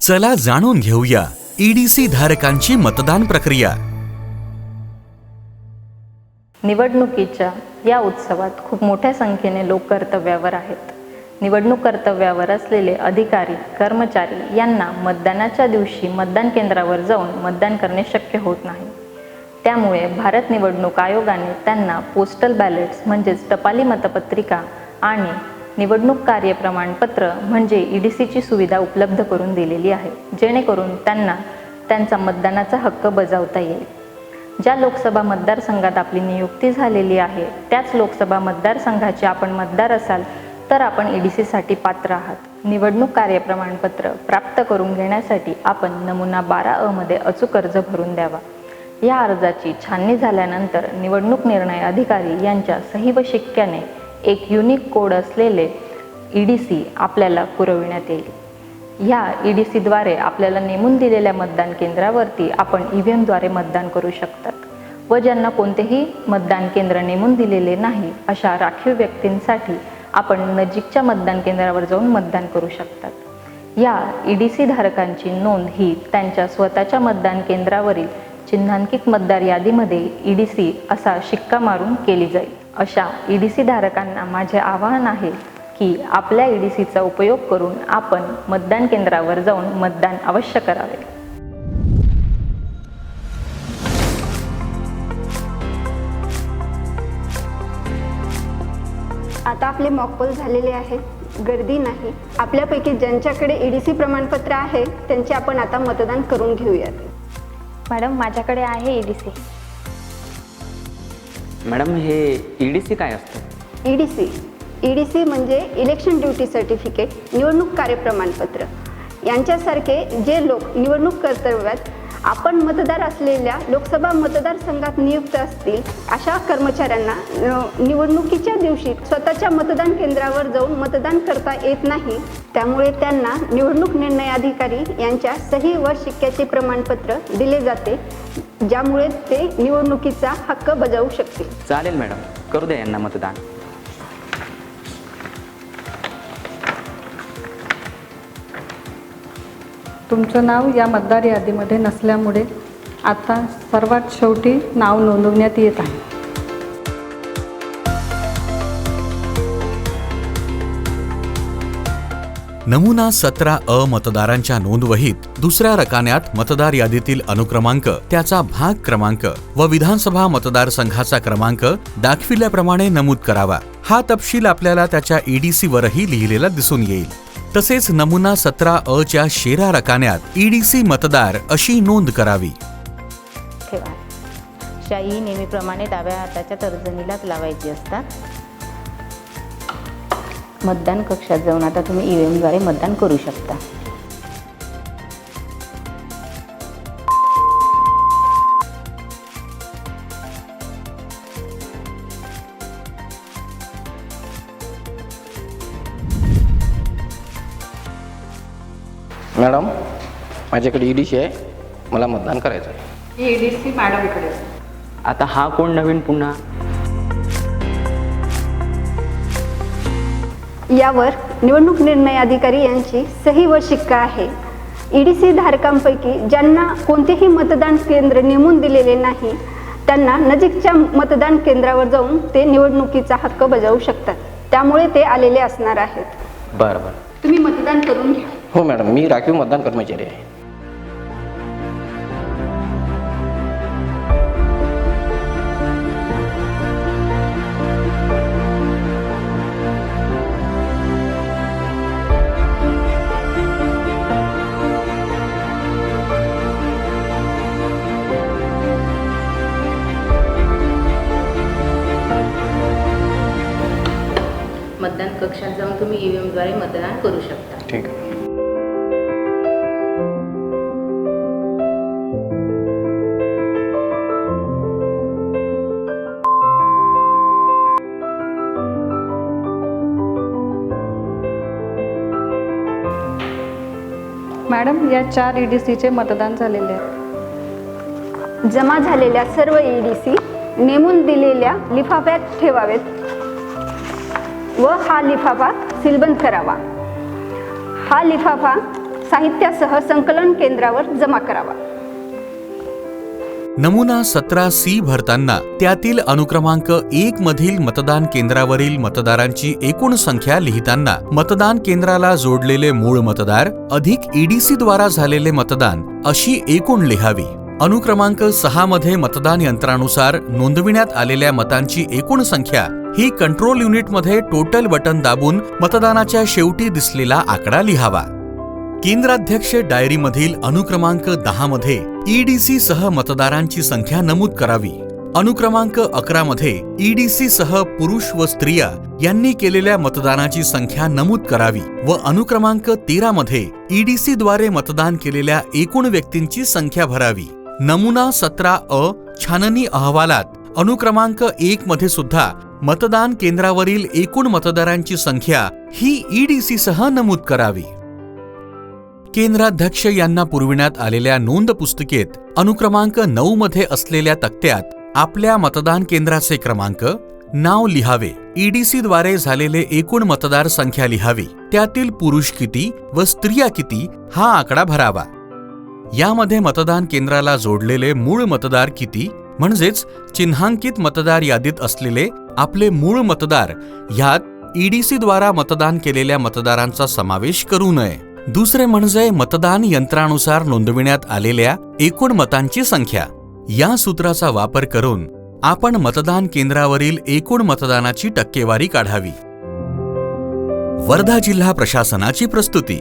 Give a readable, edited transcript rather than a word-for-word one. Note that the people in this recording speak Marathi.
चला जाणून घेऊया ईडीसी धारकांची मतदान प्रक्रिया। निवडणुकीच्या या उत्सवात खूप मोठ्या संख्येने लोक कर्तव्यावर आहेत। निवडणूक कर्तव्यावर असलेले अधिकारी, कर्मचारी यांना मतदानाच्या दिवशी मतदान केंद्रावर जाऊन मतदान करणे शक्य होत नाही। त्यामुळे भारत निवडणूक आयोगाने त्यांना पोस्टल बॅलेट्स म्हणजेच टपाली मतपत्रिका आणि निवडणूक कार्य प्रमाणपत्र म्हणजे ईडीसीची सुविधा उपलब्ध करून दिलेली आहे, जेणेकरून त्यांना त्यांचा मतदानाचा हक्क बजावता येईल। ज्या लोकसभा मतदारसंघात आपली नियुक्ती झालेली आहे त्याच लोकसभा मतदारसंघाचे आपण मतदार असाल तर आपण ईडीसीसाठी पात्र आहात। निवडणूक कार्य प्रमाणपत्र प्राप्त करून घेण्यासाठी आपण नमुना 12A मध्ये अचूक अर्ज भरून द्यावा। या अर्जाची छाननी झाल्यानंतर निवडणूक निर्णय अधिकारी यांच्या सही व शिक्क्याने एक युनिक कोड असलेले ईडीसी आपल्याला पुरविण्यात येईल। या ईडीसीद्वारे आपल्याला नेमून दिलेल्या मतदान केंद्रावरती आपण ईव्हीएमद्वारे मतदान करू शकतात व ज्यांना कोणतेही मतदान केंद्र नेमून दिलेले नाही अशा राखीव व्यक्तींसाठी आपण नजीकच्या मतदान केंद्रावर जाऊन मतदान करू शकतात। या ईडीसी धारकांची नोंद ही त्यांच्या स्वतःच्या मतदान केंद्रावरील चिन्हांकित मतदार यादीमध्ये ईडीसी असा शिक्का मारून केली जाईल। अशा ईडीसी धारकांना माझे आवाहन आहे की आपल्या ईडीसीचा उपयोग करून आपण मतदान केंद्रावर जाऊन मतदान अवश्य करावे। आता आपले मॉकपोल झालेले आहे, गर्दी नाही। आपल्यापैकी ज्यांच्याकडे ईडीसी प्रमाणपत्र आहे त्यांचे आपण आता मतदान करून घेऊयात। मॅडम, माझ्याकडे आहे ईडीसी। मॅडम, हे ईडीसी काय असतं? ईडीसी म्हणजे इलेक्शन ड्युटी सर्टिफिकेट, निवडणूक कार्य प्रमाणपत्र। यांच्यासारखे जे लोक निवडणूक कर्तव्यात आपण मतदार असलेल्या लोकसभा मतदारसंघात नियुक्त असतील अशा कर्मचाऱ्यांना निवडणुकीच्या दिवशी स्वतःच्या मतदान केंद्रावर जाऊन मतदान करता येत नाही, त्यामुळे त्यांना निवडणूक निर्णय अधिकारी यांच्या सही व शिक्क्याचे प्रमाणपत्र दिले जाते, ज्यामुळे ते निवडणुकीचा हक्क बजावू शकतील। चालेल मॅडम, करू द्या यांना मतदान। तुमचं नाव या मतदार यादीमध्ये नसल्यामुळे आता सर्वात शेवटी नाव नोंदवण्यात येत आहे। नमुना 17A मतदारांच्या नोंदवहीत दुसऱ्या रकान्यात मतदार यादीतील अनुक्रमांक, त्याचा भाग क्रमांक व विधानसभा मतदारसंघाचा क्रमांक दाखविल्याप्रमाणे नमूद करावा। हा तपशील आपल्याला त्याच्या ईडीसी वरही लिहिलेला दिसून येईल। तसेच नमुना 17A च्या शेरा रकान्यात ईडीसी मतदार अशी नोंद करावी। ठेवा, शाई नेहमीप्रमाणे डाव्या हाताच्या तर्जनीलाच लावायची असतात। मतदान कक्षात जाऊन आता तुम्ही ईव्हीएमद्वारे मतदान करू शकता। मॅडम, माझ्याकडे ईडीसी आहे, मला मतदान करायचं आहे। ईडीसी मॅडमकडे। आता हा कोण नवीन पुन्हा? यावर निवडणूक निर्णय अधिकारी यांची सही व शिक्का आहे। ईडीसी धारकांपैकी ज्यांना कोणतेही मतदान केंद्र नेमून दिलेले नाही त्यांना नजीकच्या मतदान केंद्रावर जाऊन ते निवडणुकीचा हक्क बजावू शकतात, त्यामुळे ते आलेले असणार आहेत। बरं बरं, तुम्ही मतदान करून घ्या। हो मॅडम, मी राखीव मतदान कर्मचारी आहे। मतदान कक्षात जाऊन तुम्ही ईव्हीएमद्वारे मतदान करू शकता। ठीक आहे। मॅडम, या 4 ईडीसीचे मतदान झालेले आहे। जमा झालेल्या सर्व ईडीसी नेमून दिलेल्या लिफाफ्यात ठेवावेत व हा लिफाफा सीलबंद करावा। हा लिफाफा साहित्यासह संकलन केंद्रावर जमा करावा. नमुना 17C भरताना त्यातील अनुक्रमांक 1 मधील मतदान केंद्रावरील मतदारांची एकूण संख्या लिहिताना मतदान केंद्राला जोडलेले मूळ मतदार अधिक EDC द्वारा झालेले मतदान अशी एकूण लिहावी. अनुक्रमांक 6 मध्ये मतदान यंत्रानुसार नोंदविण्यात आलेल्या मतांची एकूण संख्या ही कंट्रोल युनिटमध्ये टोटल बटन दाबून मतदानाच्या शेवटी दिसलेला आकडा लिहावा. केंद्राध्यक्ष डायरीमधील अनुक्रमांक 10 मध्ये EDC सह मतदारांची संख्या नमूद करावी. अनुक्रमांक 11 मध्ये EDC सह पुरुष व स्त्रिया यांनी केलेल्या मतदानाची संख्या नमूद करावी व अनुक्रमांक 13 मध्ये EDC द्वारे मतदान केलेल्या एकूण व्यक्तींची संख्या भरावी. नमुना 17A छाननी अहवालात अनुक्रमांक 1 मध्ये सुद्धा मतदान केंद्रावरील एकूण मतदारांची संख्या ही EDC सह नमूद करावी. केंद्राध्यक्ष यांना पुरविण्यात आलेल्या नोंद पुस्तिकेत अनुक्रमांक 9 मध्ये असलेल्या तक्त्यात आपल्या मतदान केंद्राचे क्रमांक, नाव लिहावे. EDC द्वारे झालेले एकूण मतदार संख्या लिहावी. त्यातील पुरुष किती व स्त्रिया किती हा आकडा भरावा. यामध्ये मतदान केंद्राला जोडलेले मूळ मतदार किती म्हणजेच चिन्हांकित मतदार यादीत असलेले आपले मूळ मतदार ह्यात EDC द्वारा मतदान केलेल्या मतदारांचा समावेश करू नये. दुसरे म्हणजे मतदान यंत्रानुसार नोंदविण्यात आलेल्या एकूण मतांची संख्या. या सूत्राचा वापर करून आपण मतदान केंद्रावरील एकूण मतदानाची टक्केवारी काढावी. वर्धा जिल्हा प्रशासनाची प्रस्तुती.